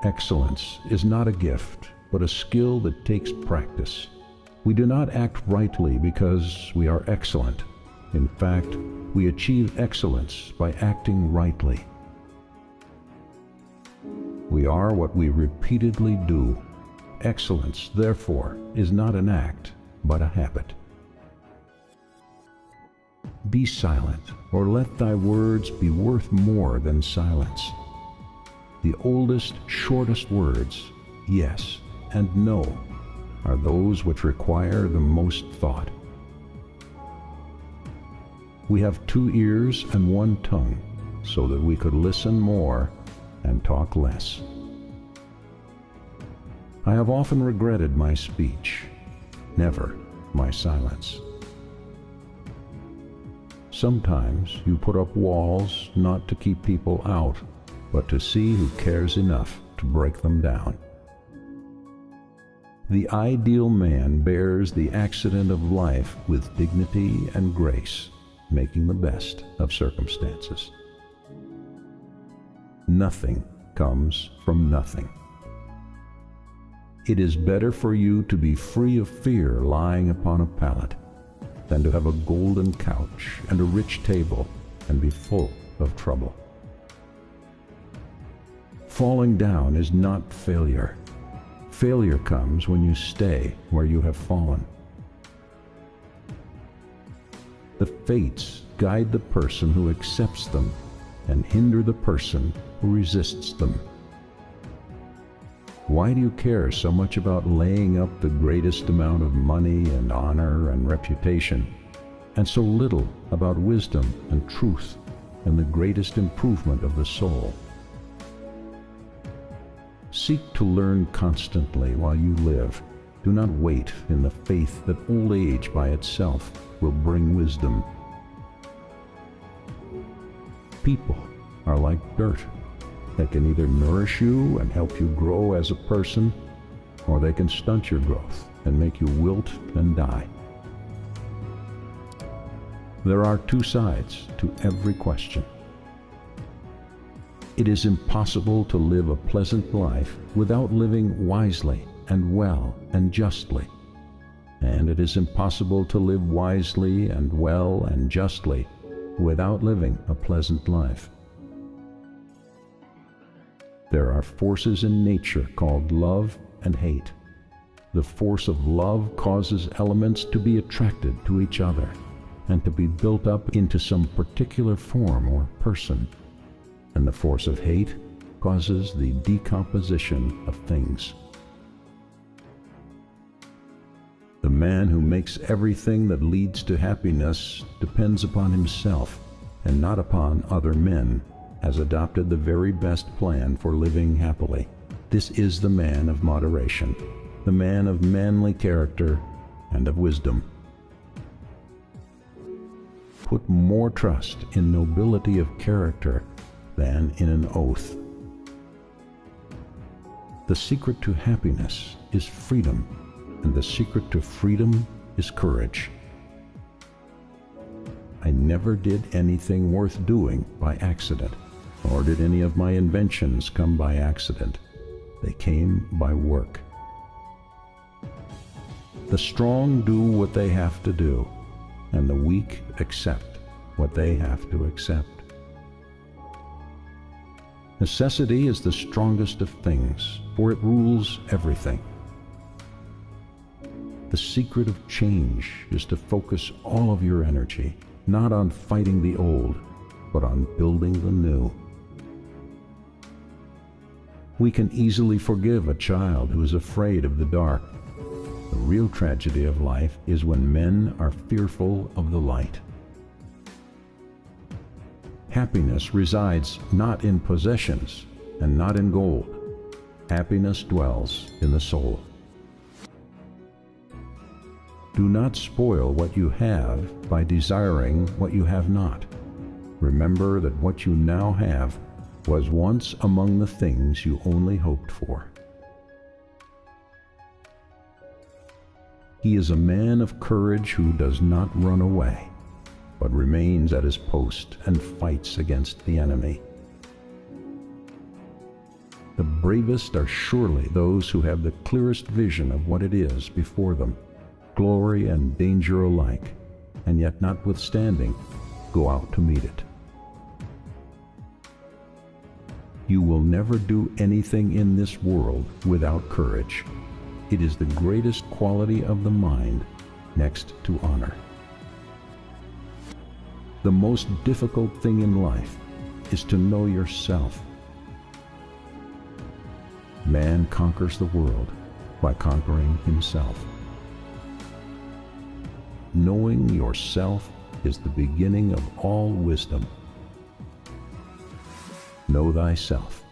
Excellence is not a gift, but a skill that takes practice. We do not act rightly because we are excellent. In fact, we achieve excellence by acting rightly. We are what we repeatedly do. Excellence, therefore, is not an act, but a habit. Be silent, or let thy words be worth more than silence. The oldest, shortest words, yes and no, are those which require the most thought. We have 2 ears and 1 tongue, so that we could listen more and talk less. I have often regretted my speech, never my silence. Sometimes you put up walls not to keep people out, but to see who cares enough to break them down. The ideal man bears the accident of life with dignity and grace, making the best of circumstances. Nothing comes from nothing. It is better for you to be free of fear lying upon a pallet than to have a golden couch and a rich table and be full of trouble. Falling down is not failure. Failure comes when you stay where you have fallen. The fates guide the person who accepts them and hinder the person who resists them. Why do you care so much about laying up the greatest amount of money and honor and reputation, and so little about wisdom and truth and the greatest improvement of the soul? Seek to learn constantly while you live. Do not wait in the faith that old age by itself will bring wisdom. People are like dirt. They can either nourish you and help you grow as a person, or they can stunt your growth and make you wilt and die. There are 2 sides to every question. It is impossible to live a pleasant life without living wisely and well and justly. And it is impossible to live wisely and well and justly without living a pleasant life. There are forces in nature called love and hate. The force of love causes elements to be attracted to each other and to be built up into some particular form or person. And the force of hate causes the decomposition of things. The man who makes everything that leads to happiness depends upon himself and not upon other men, has adopted the very best plan for living happily. This is the man of moderation, the man of manly character and of wisdom. Put more trust in nobility of character than in an oath. The secret to happiness is freedom, and the secret to freedom is courage. I never did anything worth doing by accident, nor did any of my inventions come by accident. They came by work. The strong do what they have to do, and the weak accept what they have to accept. Necessity is the strongest of things, for it rules everything. The secret of change is to focus all of your energy, not on fighting the old, but on building the new. We can easily forgive a child who is afraid of the dark. The real tragedy of life is when men are fearful of the light. Happiness resides not in possessions and not in gold. Happiness dwells in the soul. Do not spoil what you have by desiring what you have not. Remember that what you now have was once among the things you only hoped for. He is a man of courage who does not run away, but remains at his post and fights against the enemy. The bravest are surely those who have the clearest vision of what it is before them, glory and danger alike, and yet notwithstanding, go out to meet it. You will never do anything in this world without courage. It is the greatest quality of the mind, next to honor. The most difficult thing in life is to know yourself. Man conquers the world by conquering himself. Knowing yourself is the beginning of all wisdom. Know thyself.